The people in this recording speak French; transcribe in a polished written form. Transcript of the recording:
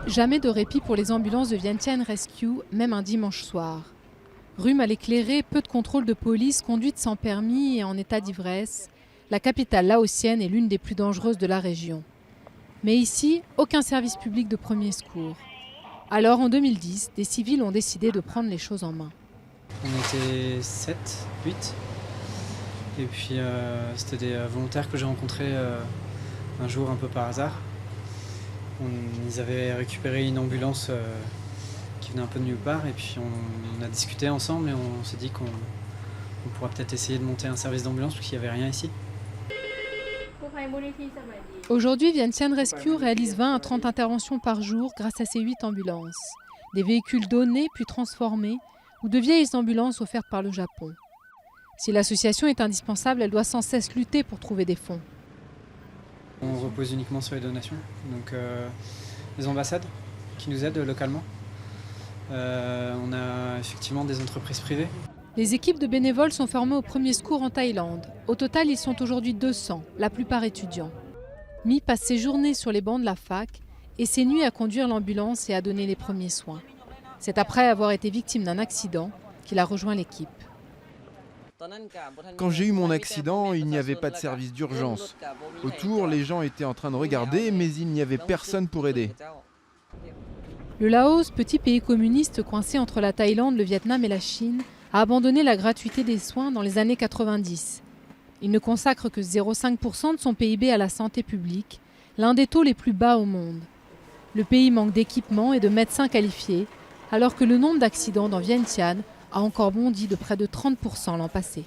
Jamais de répit pour les ambulances de Vientiane Rescue, même un dimanche soir. Rue mal éclairée, peu de contrôles de police, conduite sans permis et en état d'ivresse, la capitale laotienne est l'une des plus dangereuses de la région. Mais ici, aucun service public de premier secours. Alors en 2010, des civils ont décidé de prendre les choses en main. On était 7, 8. Et puis c'était des volontaires que j'ai rencontrés un jour un peu par hasard. Ils avaient récupéré une ambulance qui venait un peu de nulle part et puis on a discuté ensemble et on s'est dit qu'on pourrait peut-être essayer de monter un service d'ambulance parce qu'il n'y avait rien ici. Aujourd'hui, Vientiane Rescue réalise 20 à 30 interventions par jour grâce à ses 8 ambulances. Des véhicules donnés puis transformés ou de vieilles ambulances offertes par le Japon. Si l'association est indispensable, elle doit sans cesse lutter pour trouver des fonds. On repose uniquement sur les donations, donc les ambassades qui nous aident localement. On a effectivement des entreprises privées. Les équipes de bénévoles sont formées au premier secours en Thaïlande. Au total, ils sont aujourd'hui 200, la plupart étudiants. Mi passe ses journées sur les bancs de la fac et ses nuits à conduire l'ambulance et à donner les premiers soins. C'est après avoir été victime d'un accident qu'il a rejoint l'équipe. Quand j'ai eu mon accident, il n'y avait pas de service d'urgence. Autour, les gens étaient en train de regarder, mais il n'y avait personne pour aider. Le Laos, petit pays communiste coincé entre la Thaïlande, le Vietnam et la Chine, a abandonné la gratuité des soins dans les années 90. Il ne consacre que 0,5% de son PIB à la santé publique, l'un des taux les plus bas au monde. Le pays manque d'équipements et de médecins qualifiés, alors que le nombre d'accidents dans Vientiane a encore bondi de près de 30% l'an passé.